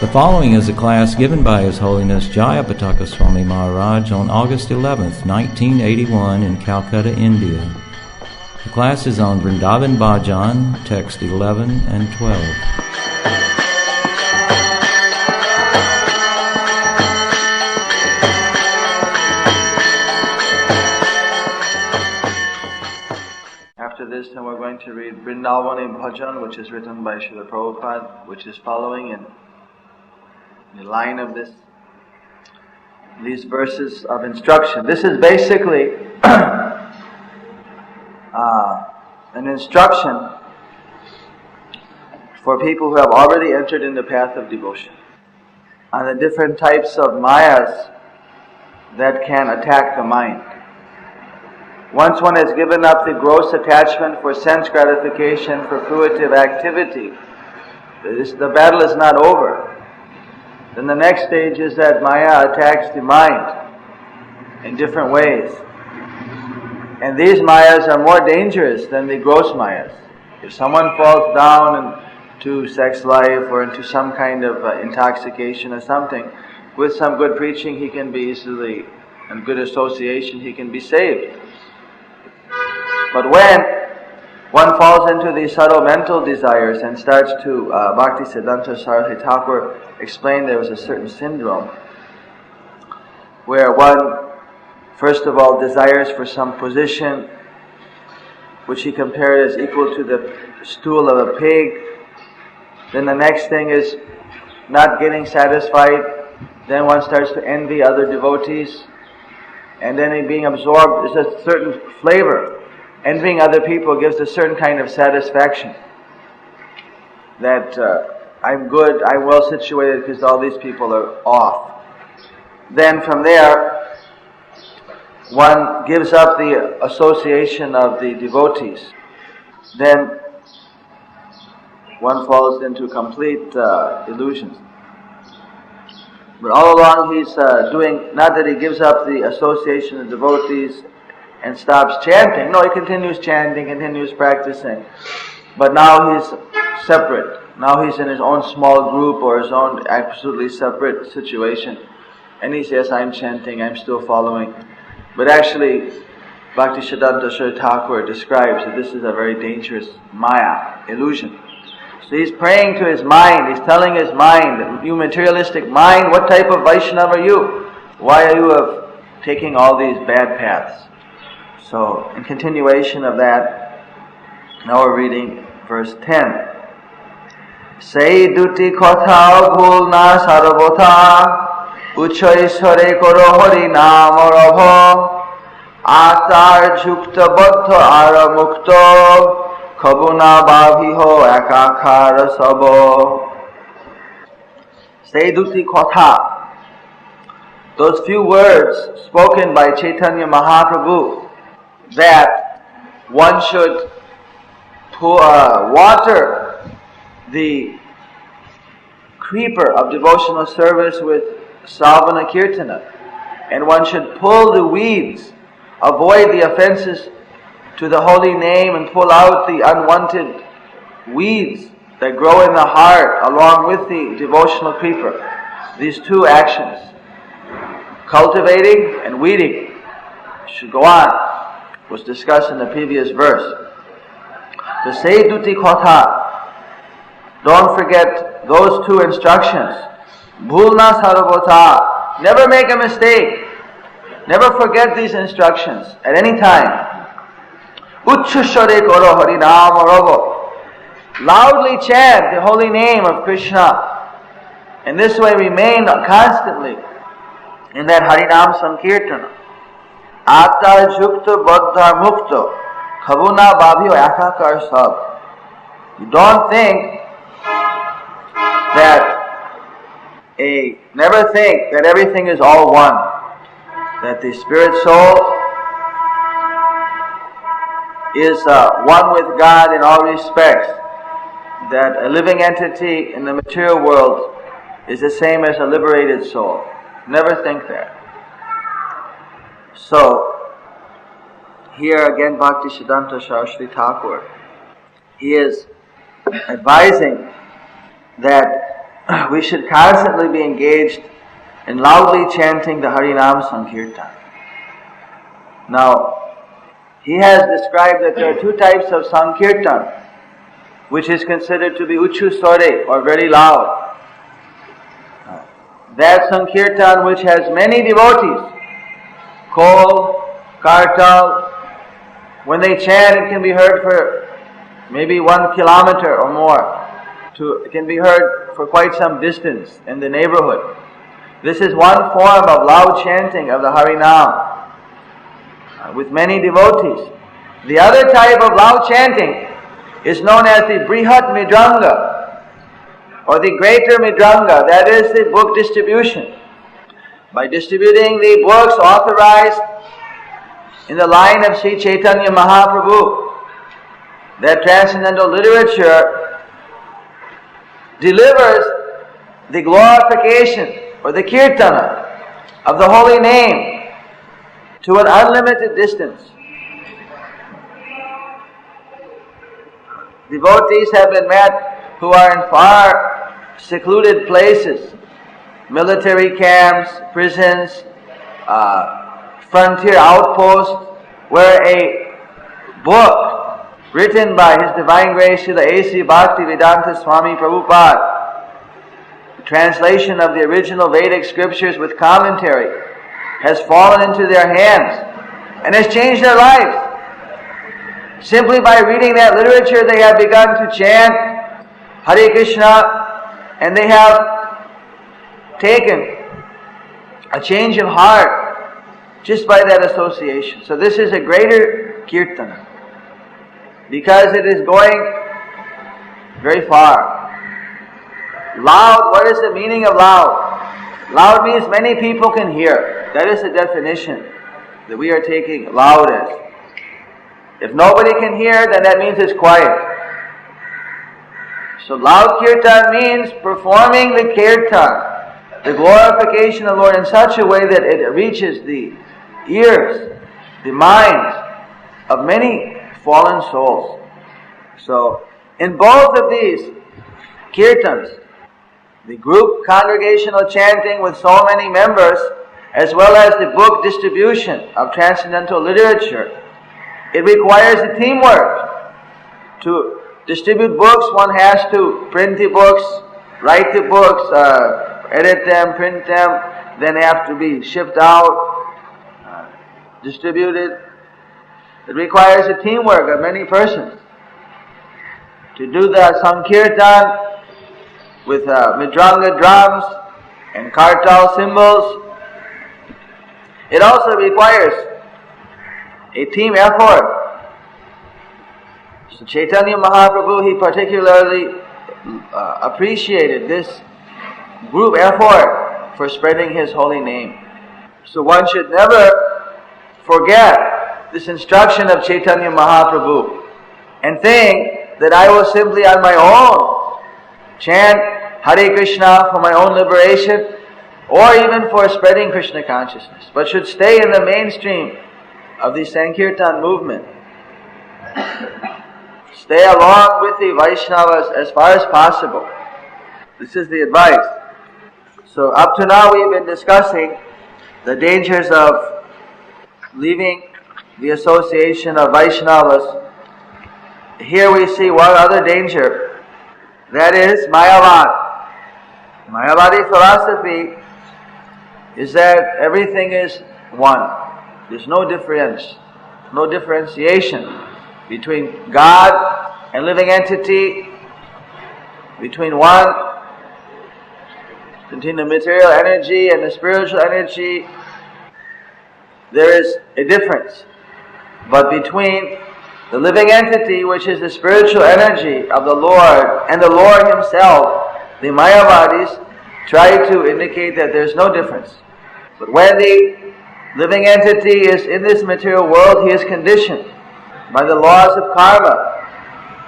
The following is a class given by His Holiness Jayapataka Swami Maharaj on August 11th, 1981 in Calcutta, India. The class is on Vrindavane-Bhajana, text 11 and 12. After this, then we're going to read Vrindavane-Bhajana, which is written by Srila Prabhupada, which is following in the line of these verses of instruction. This is basically an instruction for people who have already entered in the path of devotion on the different types of mayas that can attack the mind. Once one has given up the gross attachment for sense gratification, for fruitive activity, the battle is not over. Then the next stage is that Maya attacks the mind in different ways. And these Mayas are more dangerous than the gross Mayas. If someone falls down into sex life or into some kind of intoxication or something, with some good preaching he can be easily, and good association he can be saved. But when one falls into these subtle mental desires and starts to, Bhaktisiddhanta Saraswati Thakur explained there was a certain syndrome where one, first of all, desires for some position, which he compared as equal to the stool of a pig. Then the next thing is not getting satisfied. Then one starts to envy other devotees. And then being absorbed is a certain flavor. Envying other people gives a certain kind of satisfaction. That I'm good, I'm well situated because all these people are off. Then from there, one gives up the association of the devotees. Then one falls into complete illusions. But all along he's doing, not that he gives up the association of devotees and stops chanting. No, he continues chanting, continues practicing. But now he's separate. Now he's in his own small group or his own absolutely separate situation. And he says, I'm chanting, I'm still following. But actually, Bhaktisiddhanta Saraswati Thakur describes that this is a very dangerous maya, illusion. So he's praying to his mind, he's telling his mind, you materialistic mind, what type of Vaishnava are you? Why are you taking all these bad paths? So, in continuation of that, now we're reading verse 10. Sei duti kothao bhul na sarvotha uchoishore koro hari naam rabho atar jukta baddha ara mukto khabuna bhaviho ekakara sabo. Sei duti kotha. Those few words spoken by Chaitanya Mahaprabhu, that one should water the creeper of devotional service with Savana Kirtana, and one should pull the weeds, avoid the offenses to the holy name, and pull out the unwanted weeds that grow in the heart along with the devotional creeper. These two actions, cultivating and weeding, should go on. Was discussed in the previous verse. The Seiduti Kotha, don't forget those two instructions. Bhulna Sarvata, never make a mistake. Never forget these instructions at any time. Uchchushare Koro Harinam Ravo, loudly chant the holy name of Krishna. And this way remain constantly in that Harinam Sankirtana. Atta jukta baddha mukta khabuna bhavyo ekakar sab. You don't think never think that everything is all one. That the spirit soul is one with God in all respects, that a living entity in the material world is the same as a liberated soul. Never think that. So, here again Bhaktisiddhanta Saraswati Thakur, he is advising that we should constantly be engaged in loudly chanting the Harinam Sankirtan. Now, he has described that there are two types of Sankirtan, which is considered to be Uchu Sore, or very loud. That Sankirtan which has many devotees, Kol, Kartal, when they chant it can be heard for maybe 1 kilometer or more. It can be heard for quite some distance in the neighborhood. This is one form of loud chanting of the Harinam with many devotees. The other type of loud chanting is known as the Brihat Midranga, or the Greater Midranga. That is the book distribution. By distributing the books authorized in the line of Sri Chaitanya Mahaprabhu, that transcendental literature delivers the glorification or the kirtana of the holy name to an unlimited distance. Devotees have been met who are in far secluded places, military camps, prisons, frontier outposts, where a book written by His Divine Grace Srila A.C. Bhaktivedanta Swami Prabhupada, the translation of the original Vedic scriptures with commentary, has fallen into their hands and has changed their lives. Simply by reading that literature, they have begun to chant Hare Krishna, and they have taken a change of heart just by that association. So this is a greater kirtana, because it is going very far. Loud, what is the meaning of loud? Loud means many people can hear. That is the definition that we are taking loud as. If nobody can hear, then that means it's quiet. So loud kirtan means performing the kirtan, the glorification of the Lord, in such a way that it reaches the ears, the minds of many fallen souls. So, in both of these kirtans, the group congregational chanting with so many members, as well as the book distribution of transcendental literature, it requires a teamwork. To distribute books, one has to print the books, write the books, edit them, print them, then have to be shipped out, distributed. It requires a teamwork of many persons. To do the Sankirtan with Midranga drums and Kartal cymbals, it also requires a team effort. So Chaitanya Mahaprabhu, he particularly appreciated this group effort for spreading his holy name. So one should never forget this instruction of Chaitanya Mahaprabhu and think that I will simply on my own chant Hare Krishna for my own liberation or even for spreading Krishna consciousness, but should stay in the mainstream of the Sankirtan movement. Stay along with the Vaishnavas as far as possible. This is the advice. So up to now we've been discussing the dangers of leaving the association of Vaishnavas. Here we see one other danger. That is Mayavad. Mayavadi philosophy is that everything is one. There's no difference, no differentiation between God and living entity, between the material energy and the spiritual energy. There is a difference. But between the living entity, which is the spiritual energy of the Lord, and the Lord Himself, the Mayavadis try to indicate that there's no difference. But when the living entity is in this material world, he is conditioned by the laws of karma.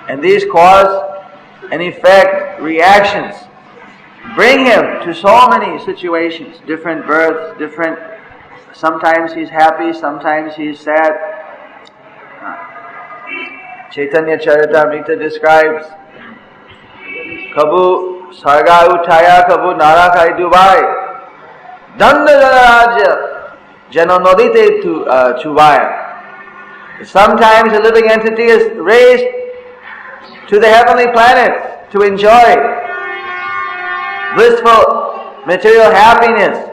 And these cause and effect reactions bring him to so many situations, different births, different, sometimes he's happy, sometimes he's sad. Chaitanya Charitamrita describes, Kabu Sarga Uthaya, Kabu Narakai Dubai, Danda Janaraja, Janonodite Chuvaya. Sometimes a living entity is raised to the heavenly planets to enjoy blissful material happiness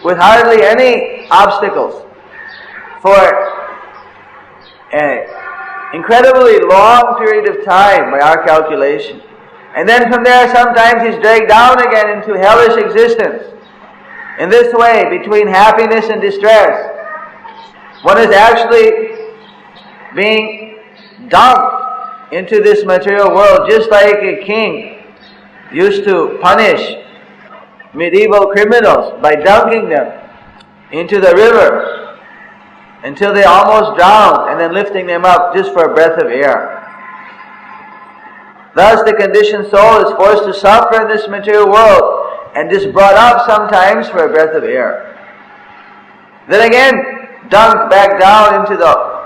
with hardly any obstacles for an incredibly long period of time by our calculation. And then from there sometimes he's dragged down again into hellish existence. In this way, between happiness and distress, one is actually being dumped into this material world, just like a king used to punish medieval criminals by dunking them into the river until they almost drowned and then lifting them up just for a breath of air. Thus the conditioned soul is forced to suffer in this material world and just brought up sometimes for a breath of air. Then again dunked back down into the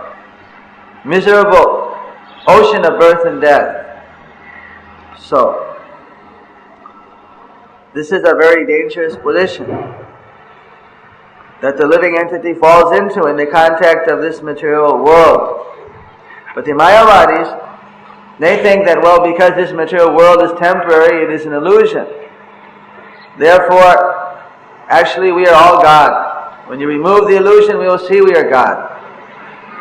miserable ocean of birth and death. So, this is a very dangerous position that the living entity falls into in the contact of this material world. But the Mayavadis, they think that, well, because this material world is temporary, it is an illusion. Therefore, actually we are all God. When you remove the illusion, we will see we are God.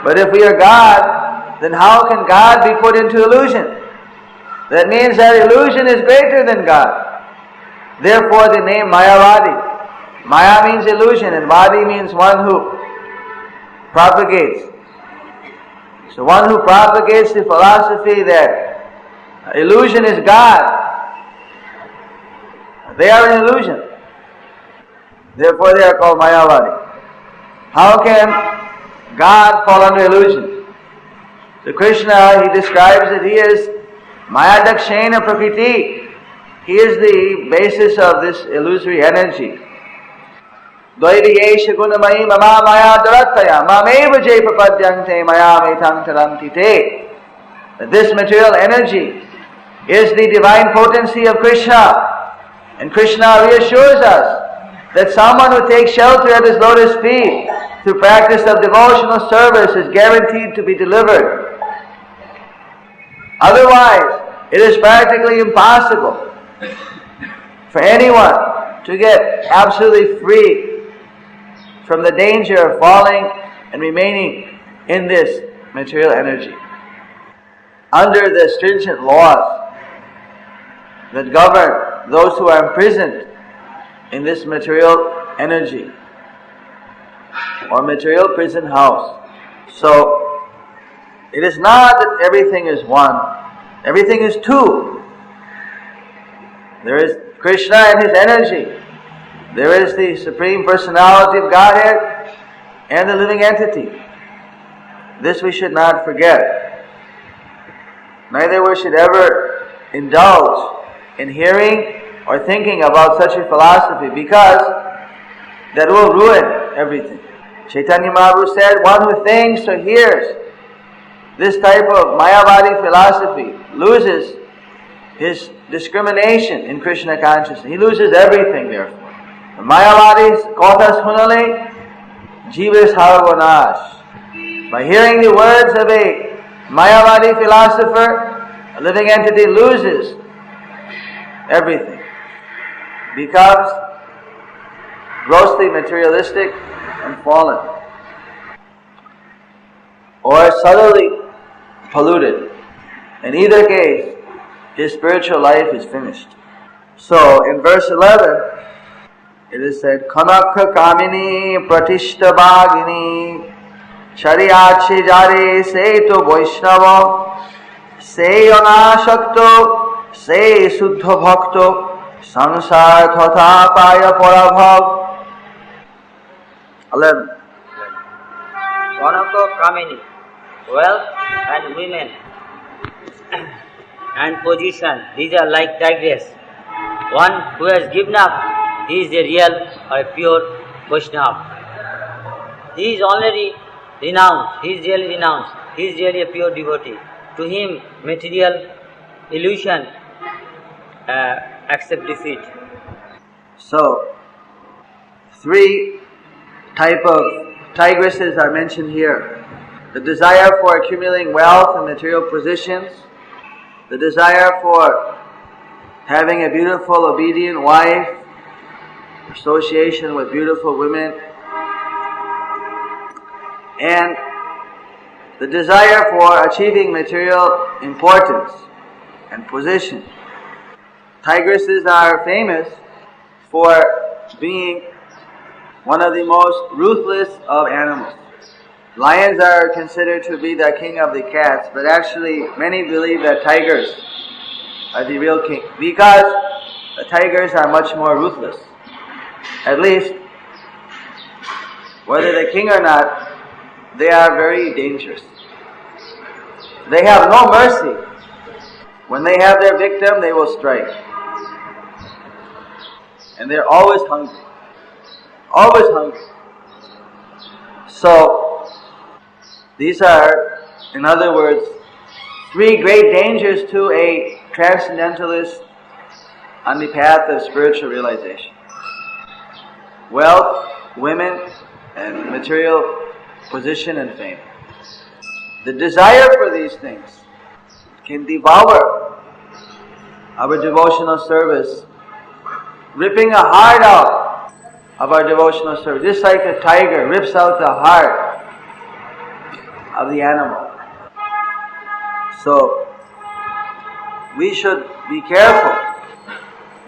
But if we are God, then how can God be put into illusion? That means that illusion is greater than God. Therefore the name Mayavadi. Maya means illusion and Vadi means one who propagates. So one who propagates the philosophy that illusion is God, they are an illusion. Therefore they are called Mayavadi. How can God fall under illusion? So Krishna, he describes that he is Maya Dakshena Prakriti. He is the basis of this illusory energy. Dvairiyesha gunamayi mama maya darataya mameva jayapapadyante maya metang taranti te. That this material energy is the divine potency of Krishna. And Krishna reassures us that someone who takes shelter at his lotus feet through practice of devotional service is guaranteed to be delivered. Otherwise, it is practically impossible for anyone to get absolutely free from the danger of falling and remaining in this material energy. Under the stringent laws that govern those who are imprisoned in this material energy or material prison house. So, it is not that everything is one, everything is two. There is Krishna and his energy. There is the Supreme Personality of Godhead and the living entity. This we should not forget. Neither we should ever indulge in hearing or thinking about such a philosophy, because that will ruin everything. Chaitanya Maharaj said, one who thinks or hears this type of Mayavadi philosophy loses his discrimination in Krishna consciousness. He loses everything therefore. The Mayavadis kothas hunale jives harvanash. By hearing the words of a Mayavadi philosopher, a living entity loses everything, becomes grossly materialistic and fallen, or subtly polluted. In either case, his spiritual life is finished. So, in verse 11, it is said, Kanakha Kamini Pratishta Bhagini Chariyache Jare Se To Vaishnava Se Anashakto Se Suddha Bhakto Sansar Thatha Paya Parabhav. 11. Kanaka Kamini wealth and women and position. These are like tigers. One who has given up, he is a real or a pure Vaishnava. He is already renounced, he is really renounced, he is really a pure devotee. To him, material illusion accept defeat. So, 3 type of tigresses are mentioned here. The desire for accumulating wealth and material positions, the desire for having a beautiful, obedient wife, association with beautiful women, and the desire for achieving material importance and position. Tigresses are famous for being one of the most ruthless of animals. Lions are considered to be the king of the cats, but actually many believe that tigers are the real king, because the tigers are much more ruthless. At least, whether they're king or not, they are very dangerous. They have no mercy. When they have their victim, they will strike. And they're always hungry. Always hungry. So, these are, in other words, 3 great dangers to a transcendentalist on the path of spiritual realization. Wealth, women, and material position and fame. The desire for these things can devour our devotional service, ripping a heart out of our devotional service, just like a tiger rips out the heart of the animal. So, we should be careful.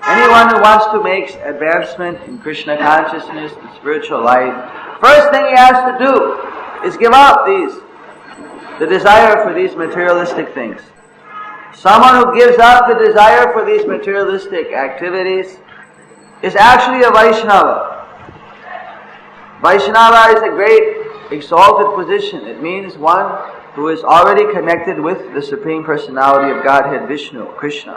Anyone who wants to make advancement in Krishna consciousness, in spiritual life, first thing he has to do is give up the desire for these materialistic things. Someone who gives up the desire for these materialistic activities is actually a Vaishnava. Vaishnava is a great exalted position. It means one who is already connected with the Supreme Personality of Godhead, Vishnu, Krishna.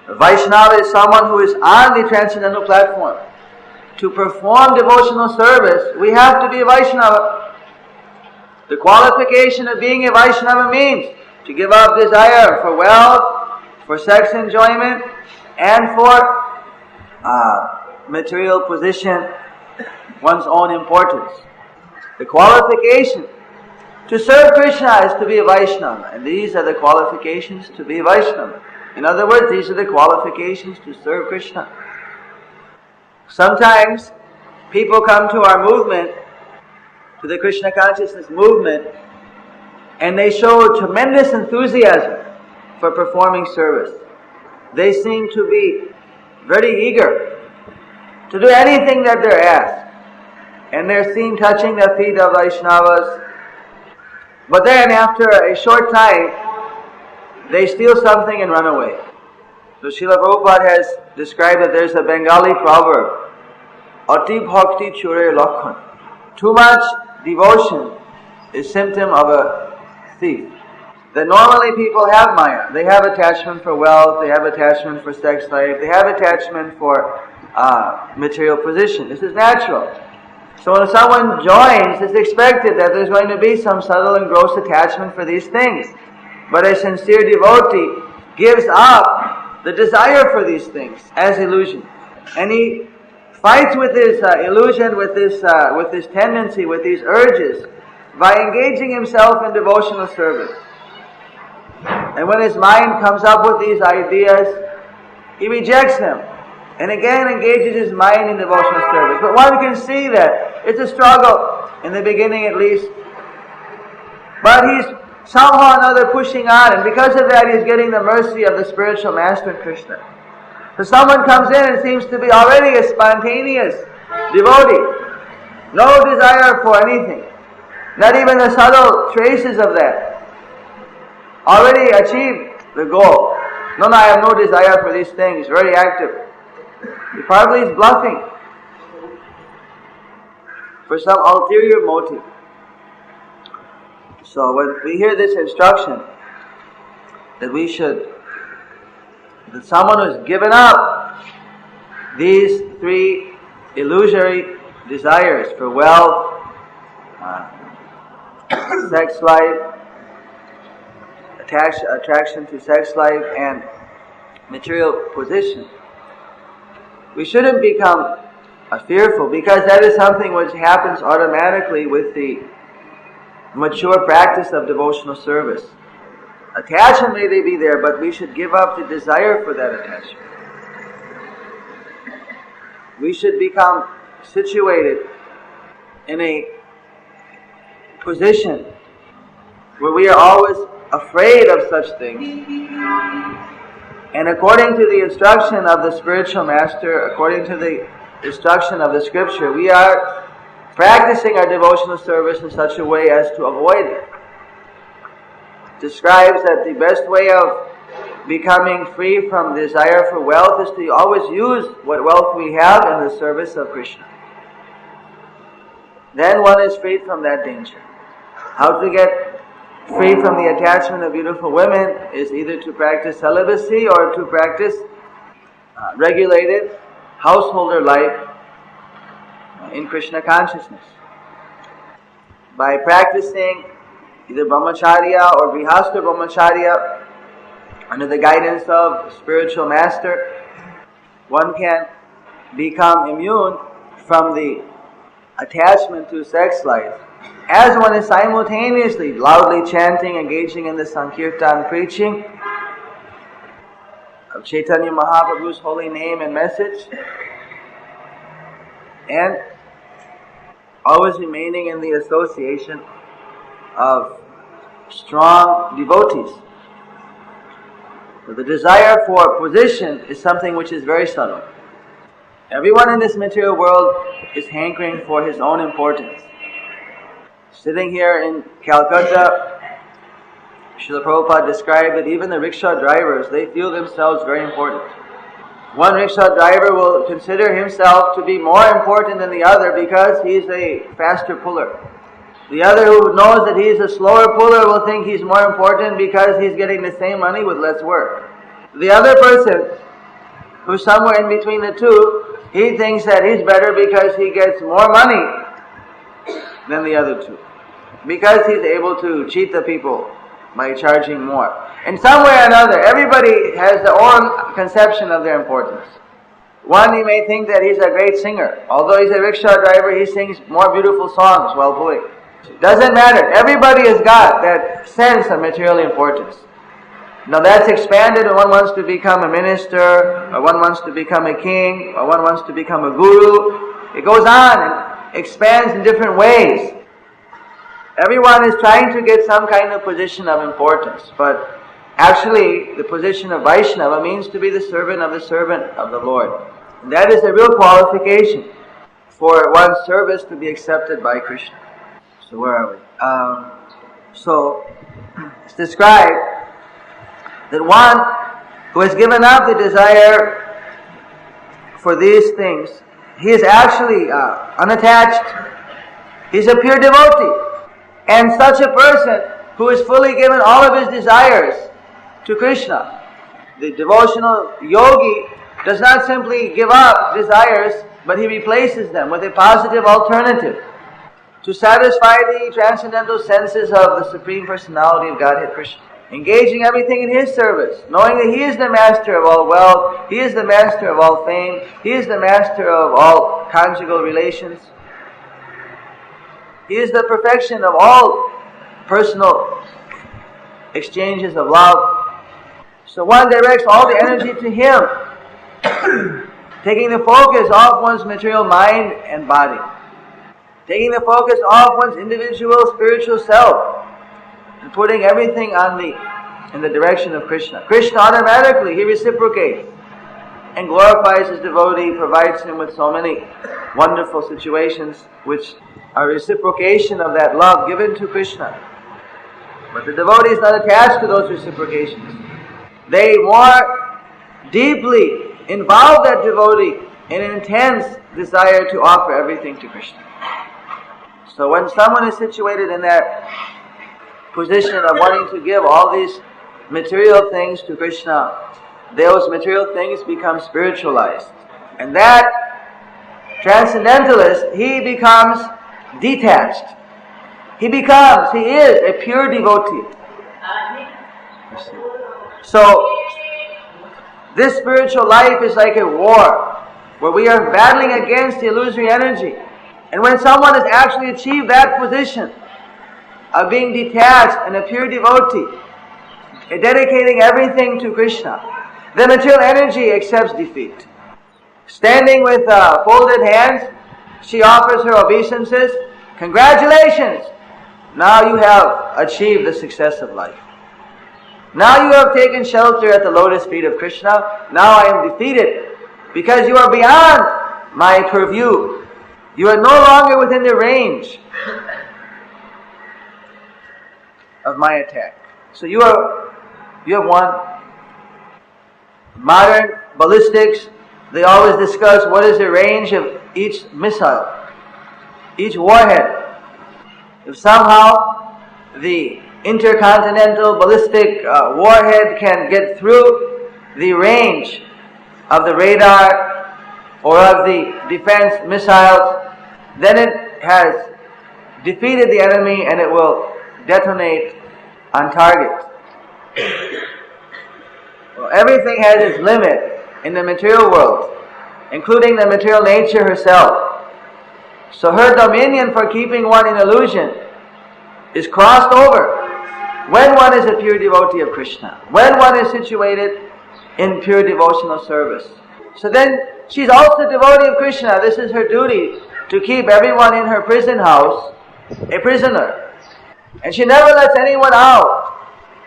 A Vaishnava is someone who is on the transcendental platform. To perform devotional service, we have to be a Vaishnava. The qualification of being a Vaishnava means to give up desire for wealth, for sex enjoyment, and for material position, one's own importance. The qualification to serve Krishna is to be a Vaishnava, and these are the qualifications to be a Vaishnava. In other words, these are the qualifications to serve Krishna. Sometimes people come to our movement, to the Krishna consciousness movement, and they show tremendous enthusiasm for performing service. They seem to be very eager to do anything that they're asked. And they're seen touching the feet of Vaishnavas. But then after a short time, they steal something and run away. So Srila Prabhupada has described that there's a Bengali proverb, Ati Bhakti Chure Lakhan. Too much devotion is symptom of a thief. That normally people have Maya. They have attachment for wealth, they have attachment for sex life, they have attachment for material position. This is natural. So when someone joins, it's expected that there's going to be some subtle and gross attachment for these things. But a sincere devotee gives up the desire for these things as illusion. And he fights with this illusion, with this tendency, with these urges, by engaging himself in devotional service. And when his mind comes up with these ideas, he rejects them. And again engages his mind in devotional service. But one can see that it's a struggle, in the beginning at least. But he's somehow or another pushing on, and because of that he's getting the mercy of the spiritual master Krishna. So someone comes in and seems to be already a spontaneous devotee. No desire for anything. Not even the subtle traces of that. Already achieved the goal. No, I have no desire for these things. Very active. He probably is bluffing for some ulterior motive. So when we hear this instruction that that someone who has given up these three illusory desires for wealth, sex life, attraction to sex life, and material position, we shouldn't become fearful, because that is something which happens automatically with the mature practice of devotional service. Attachment may be there, but we should give up the desire for that attachment. We should become situated in a position where we are always afraid of such things. And according to the instruction of the spiritual master, according to the instruction of the scripture, we are practicing our devotional service in such a way as to avoid it. It describes that the best way of becoming free from desire for wealth is to always use what wealth we have in the service of Krishna. Then one is freed from that danger. How to get free from the attachment of beautiful women is either to practice celibacy or to practice regulated householder life in Krishna consciousness. By practicing either brahmacharya or grihastha brahmacharya under the guidance of spiritual master, one can become immune from the attachment to sex life, as one is simultaneously loudly chanting, engaging in the Sankirtan preaching of Chaitanya Mahaprabhu's holy name and message, and always remaining in the association of strong devotees. So the desire for position is something which is very subtle. Everyone in this material world is hankering for his own importance. Sitting here in Calcutta, Srila Prabhupada described that even the rickshaw drivers, they feel themselves very important. One rickshaw driver will consider himself to be more important than the other because he's a faster puller. The other, who knows that he's a slower puller, will think he's more important because he's getting the same money with less work. The other person, who's somewhere in between the two, he thinks that he's better because he gets more money than the other two, because he's able to cheat the people by charging more. In some way or another, everybody has their own conception of their importance. One, he may think that he's a great singer. Although he's a rickshaw driver, he sings more beautiful songs while pulling. It doesn't matter. Everybody has got that sense of material importance. Now that's expanded when one wants to become a minister, or one wants to become a king, or one wants to become a guru. It goes on and expands in different ways. Everyone is trying to get some kind of position of importance, but actually the position of Vaishnava means to be the servant of the Lord. And that is a real qualification for one's service to be accepted by Krishna. So where are we? So it's described that one who has given up the desire for these things, he is actually unattached. He's a pure devotee. And such a person who is fully given all of his desires to Krishna, the devotional yogi does not simply give up desires, but he replaces them with a positive alternative to satisfy the transcendental senses of the Supreme Personality of Godhead Krishna. Engaging everything in His service, knowing that He is the master of all wealth, He is the master of all fame, He is the master of all conjugal relations. He is the perfection of all personal exchanges of love. So one directs all the energy to Him, taking the focus off one's material mind and body, taking the focus off one's individual spiritual self, and putting everything in the direction of Krishna. Krishna automatically, He reciprocates and glorifies His devotee, provides him with so many wonderful situations which are reciprocation of that love given to Krishna. But the devotee is not attached to those reciprocations. They more deeply involve that devotee in an intense desire to offer everything to Krishna. So when someone is situated in that position of wanting to give all these material things to Krishna, those material things become spiritualized. And that transcendentalist, he becomes detached. He is a pure devotee. So, this spiritual life is like a war, where we are battling against the illusory energy. And when someone has actually achieved that position of being detached and a pure devotee, dedicating everything to Krishna, the material energy accepts defeat. Standing with folded hands, she offers her obeisances. Congratulations! Now you have achieved the success of life. Now you have taken shelter at the lotus feet of Krishna. Now I am defeated because you are beyond my purview. You are no longer within the range of my attack. So you have won. Modern ballistics, they always discuss what is the range of each missile, each warhead. If somehow the intercontinental ballistic warhead can get through the range of the radar or of the defense missiles, then it has defeated the enemy and it will detonate on target. Well, everything has its limit in the material world, including the material nature herself. So her dominion for keeping one in illusion is crossed over when one is a pure devotee of Krishna, when one is situated in pure devotional service. So then she's also a devotee of Krishna. This is her duty, to keep everyone in her prison house a prisoner. And she never lets anyone out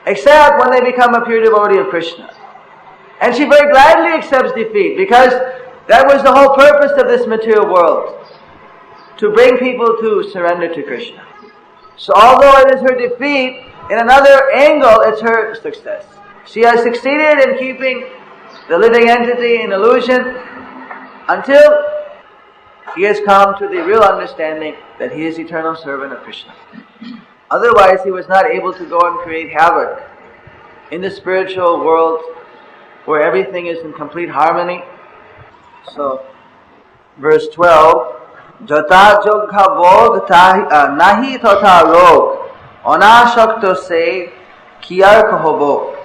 except when they become a pure devotee of Krishna. And she very gladly accepts defeat, because that was the whole purpose of this material world, to bring people to surrender to Krishna. So although it is her defeat, in another angle it's her success. She has succeeded in keeping the living entity in illusion until he has come to the real understanding that he is eternal servant of Krishna. Otherwise he was not able to go and create havoc in the spiritual world where everything is in complete harmony. So, verse 12, Jata jogha bog nahi totha rog, anashakto se kiyar kahobo,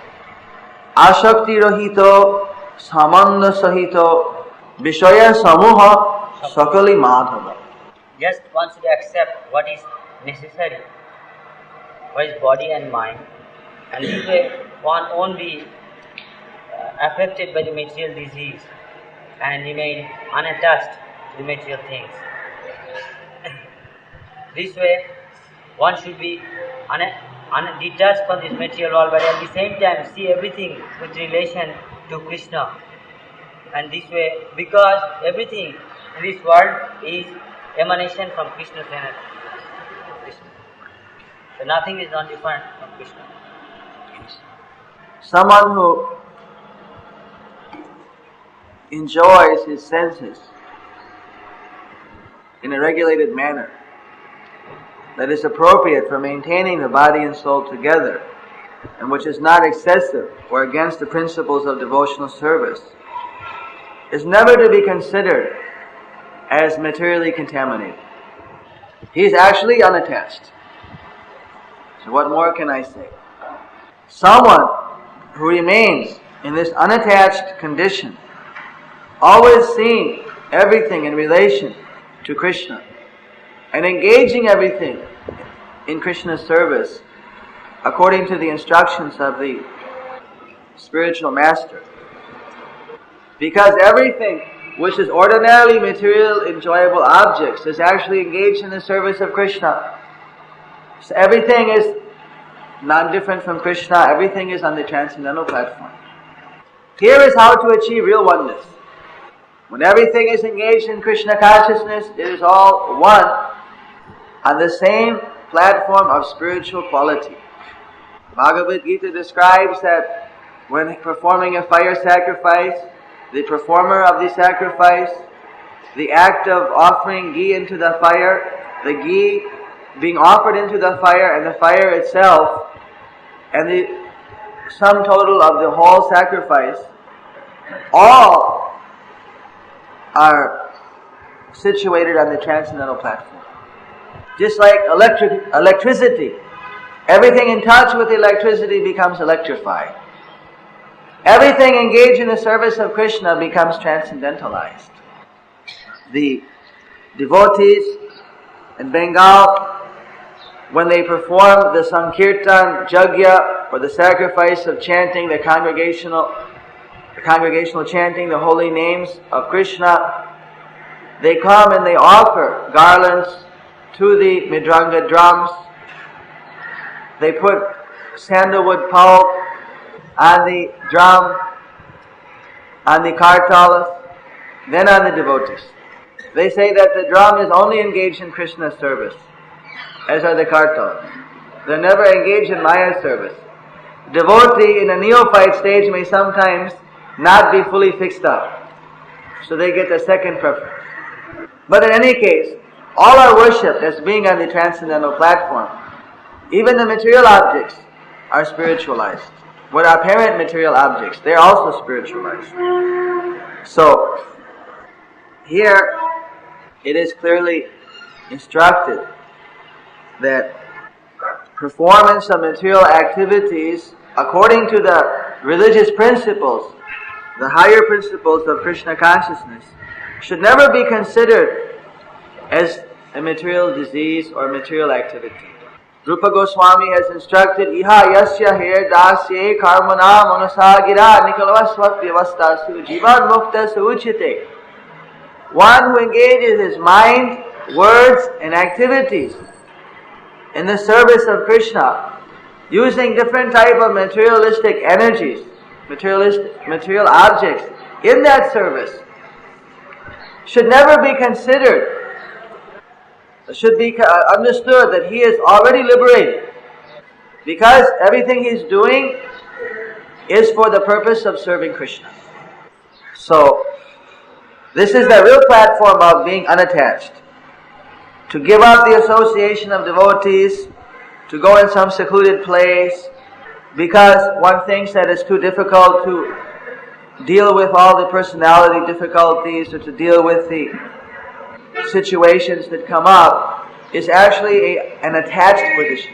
ashakti rohito samanda sahito, vishaya samuha sakali madhava. Just one should accept what is necessary for his body and mind, and this way one won't be affected by the material disease and remain unattached to the material things. This way one should be detached from this material world, but at the same time see everything with relation to Krishna. And this way, because everything in this world is emanation from Krishna's energy. So nothing is not different from Krishna. Someone who enjoys his senses in a regulated manner that is appropriate for maintaining the body and soul together, and which is not excessive or against the principles of devotional service, is never to be considered as materially contaminated. He is actually unattached. So what more can I say? Someone who remains in this unattached condition, always seeing everything in relation to Krishna and engaging everything in Krishna's service according to the instructions of the spiritual master. Because everything which is ordinarily material, enjoyable objects is actually engaged in the service of Krishna. So everything is not different from Krishna, everything is on the transcendental platform. Here is how to achieve real oneness. When everything is engaged in Krishna consciousness, it is all one on the same platform of spiritual quality. Bhagavad Gita describes that when performing a fire sacrifice, the performer of the sacrifice, the act of offering ghee into the fire, the ghee being offered into the fire, and the fire itself, and the sum total of the whole sacrifice, all are situated on the transcendental platform. Just like electricity, everything in touch with electricity becomes electrified. Everything engaged in the service of Krishna becomes transcendentalized. The devotees in Bengal, when they perform the Sankirtan, Jagya, or the sacrifice of chanting the congregational chanting, the holy names of Krishna, they come and they offer garlands to the Mridanga drums. They put sandalwood pulp on the drum, on the kartalas, then on the devotees. They say that the drum is only engaged in Krishna's service, as are the kartalas. They're never engaged in Maya's service. Devotee in a neophyte stage may sometimes not be fully fixed up, so they get the second preference. But in any case, all are worshipped as being on the transcendental platform. Even the material objects are spiritualized. What are apparent material objects, they are also spiritualized. So, here it is clearly instructed that performance of material activities according to the religious principles, the higher principles of Krishna consciousness, should never be considered as a material disease or material activity. Rupa Goswami has instructed, Iha yasya her dasye karmana manasagira nikalavasvat vyavastasu jivan mukta suuchite. One who engages his mind, words, and activities in the service of Krishna, using different type of materialistic energies, material objects in that service, should never be considered, should be understood that he is already liberated, because everything he is doing is for the purpose of serving Krishna. So, this is the real platform of being unattached. To give up the association of devotees, to go in some secluded place, because one thinks that it's too difficult to deal with all the personality difficulties or to deal with the situations that come up, is actually an attached position.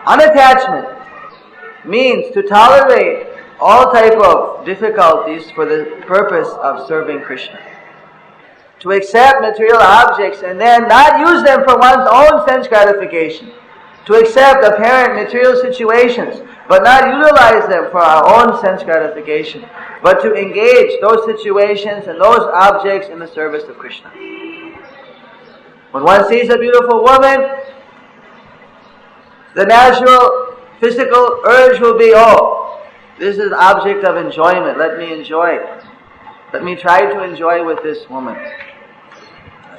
Unattachment means to tolerate all type of difficulties for the purpose of serving Krishna. To accept material objects and then not use them for one's own sense gratification. To accept apparent material situations, but not utilize them for our own sense gratification, but to engage those situations and those objects in the service of Krishna. When one sees a beautiful woman, the natural physical urge will be, oh, this is an object of enjoyment, let me enjoy it. Let me try to enjoy with this woman.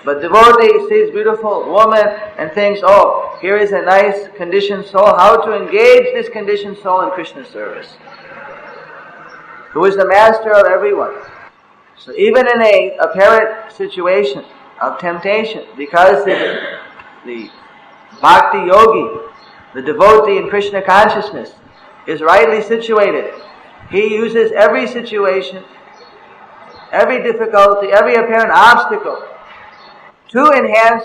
But devotee sees beautiful woman and thinks, oh, here is a nice conditioned soul. How to engage this conditioned soul in Krishna's service? Who is the master of everyone. So even in a apparent situation of temptation, because the bhakti yogi, the devotee in Krishna consciousness, is rightly situated, he uses every situation, every difficulty, every apparent obstacle to enhance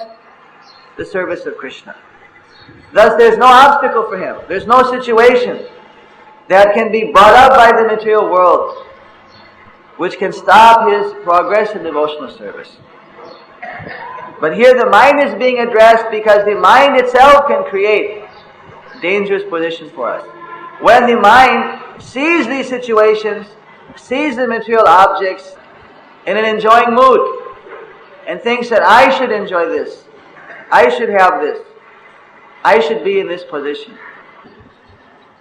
the service of Krishna. Thus there's no obstacle for him. There's no situation that can be brought up by the material world which can stop his progress in devotional service. But here the mind is being addressed because the mind itself can create dangerous positions for us. When the mind sees these situations, sees the material objects in an enjoying mood, and thinks that I should enjoy this, I should have this, I should be in this position,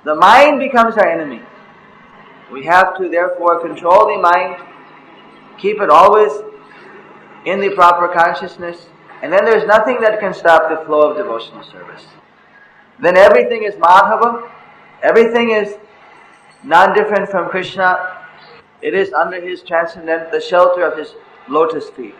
the mind becomes our enemy. We have to therefore control the mind, keep it always in the proper consciousness, and then there's nothing that can stop the flow of devotional service. Then everything is Madhava, everything is non-different from Krishna. It is under his transcendent, the shelter of his lotus feet.